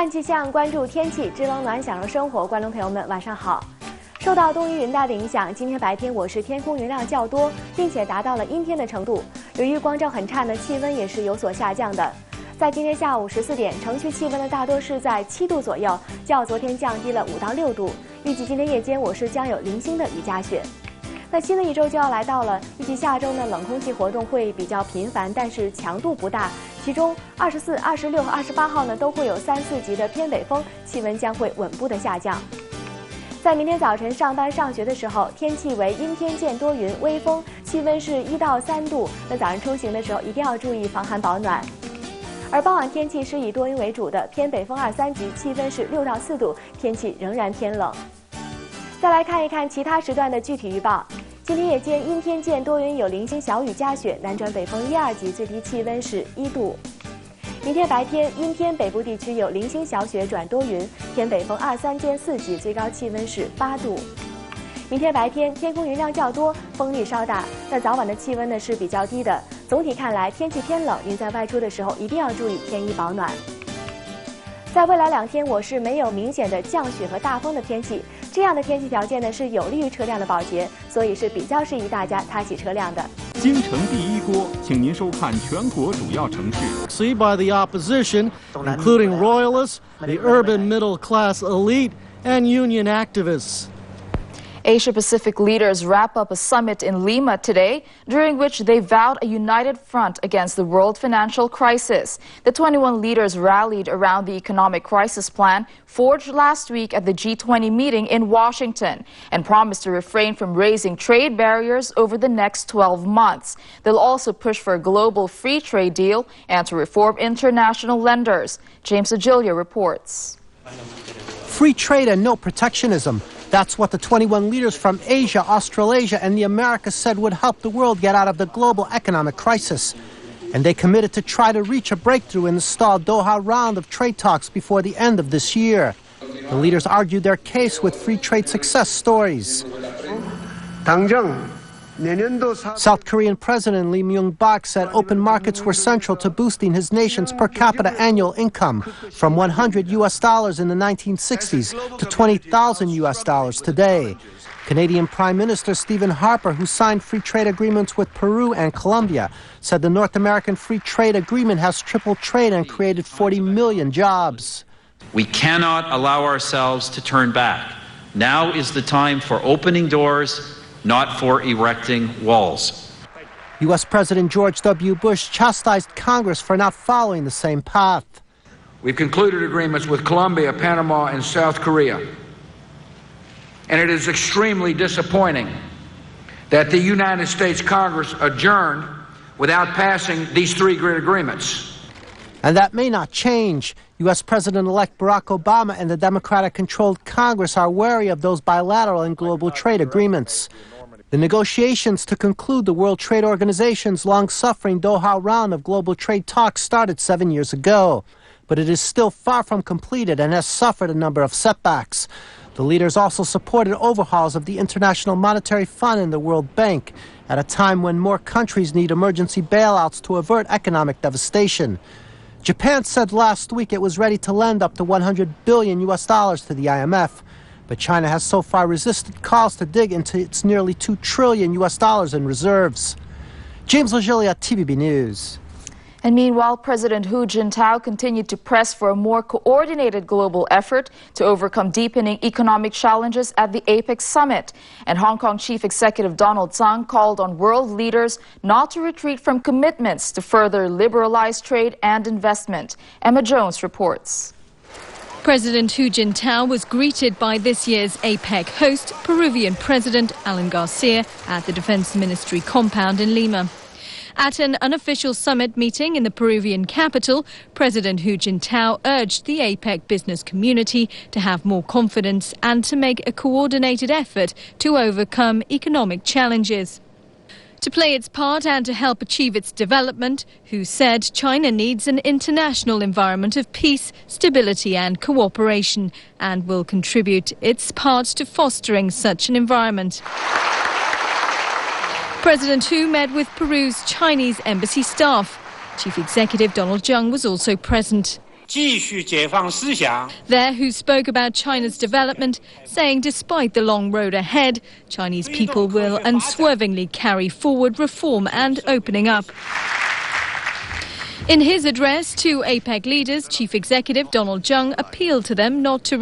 看气象，关注天气，知冷暖，享受生活。观众朋友们，晚上好。受到东云云带的影响，今天白天我市天空云量较多，并且达到了阴天的程度。由于光照很差呢，气温也是有所下降的。在今天下午14点，城区气温呢大多是在7度左右，较昨天降低了5到6度。预计今天夜间我市将有零星的雨夹雪。那新的一周就要来到了，预计下周呢冷空气活动会比较频繁，但是强度不大。其中24、26和28号呢都会有3、4级的偏北风，气温将会稳步的下降。在明天早晨上班上学的时候，天气为阴天见多云，微风，气温是1到3度。那早上出行的时候一定要注意防寒保暖。而傍晚天气是以多云为主的，偏北风2、3级，气温是6到4度，天气仍然偏冷。再来看一看其他时段的具体预报。今天夜间阴天见多云，有零星小雨夹雪，南转北风1、2级，最低气温是1度。明天白天阴天，北部地区有零星小雪转多云，偏北风2、3见4级，最高气温是8度。明天白天天空云量较多，风力稍大，那早晚的气温呢是比较低的。总体看来天气偏冷，您在外出的时候一定要注意添衣保暖。在未来2天，我市没有明显的降雪和大风的天气，这样的天气条件呢是有利于车辆的保洁，所以是比较适宜大家擦洗车辆的。京城第一锅，请您收看全国主要城市。 See by the opposition, including royalists, the urban middle class elite, and union activists. Asia-Pacific leaders wrap up a summit in Lima today, during which they vowed a united front against the world financial crisis. The 21 leaders rallied around the economic crisis plan forged last week at the G20 meeting in Washington and promised to refrain from raising trade barriers over the next 12 months. They'll also push for a global free trade deal and to reform international lenders. James Agilia reports. Free trade and no protectionism. That's what the 21 leaders from Asia, Australasia, and the Americas said would help the world get out of the global economic crisis. And they committed to try to reach a breakthrough in the stalled Doha round of trade talks before the end of this year. The leaders argued their case with free trade success stories. South Korean President Lee Myung-bak said open markets were central to boosting his nation's per capita annual income from $100 in the 1960s to $20,000 today. Canadian Prime Minister Stephen Harper, who signed free trade agreements with Peru and Colombia, said the North American Free Trade Agreement has tripled trade and created 40 million jobs. We cannot allow ourselves to turn back. Now is the time for opening doors, not for erecting walls. U.S. President George W. Bush chastised Congress for not following the same path. We've concluded agreements with Colombia, Panama, and South Korea. And it is extremely disappointing that the United States Congress adjourned without passing these 3 great agreements. And that may not change. U.S. President-elect Barack Obama and the Democratic-controlled Congress are wary of those bilateral and global trade agreements. The negotiations to conclude the World Trade Organization's long-suffering Doha round of global trade talks started 7 years ago, but it is still far from completed and has suffered a number of setbacks. The leaders also supported overhauls of the International Monetary Fund and the World Bank at a time when more countries need emergency bailouts to avert economic devastation. Japan said last week it was ready to lend up to $100 billion to the IMF. But China has so far resisted calls to dig into its nearly $2 trillion in reserves. James Lagilia, TVB News. And meanwhile, President Hu Jintao continued to press for a more coordinated global effort to overcome deepening economic challenges at the APEC summit. And Hong Kong Chief Executive Donald Tsang called on world leaders not to retreat from commitments to further liberalize trade and investment. Emma Jones reports. President Hu Jintao was greeted by this year's APEC host, Peruvian President Alan Garcia, at the Defense Ministry compound in Lima. At an unofficial summit meeting in the Peruvian capital, President Hu Jintao urged the APEC business community to have more confidence and to make a coordinated effort to overcome economic challenges. To play its part and to help achieve its development, Hu said China needs an international environment of peace, stability and cooperation and will contribute its part to fostering such an environment. President Hu met with Peru's Chinese embassy staff. Chief Executive Donald Zhang was also present. There, who spoke about China's development, saying despite the long road ahead, Chinese people will unswervingly carry forward reform and opening up. In his address to APEC leaders, Chief Executive Donald Tsang appealed to them not to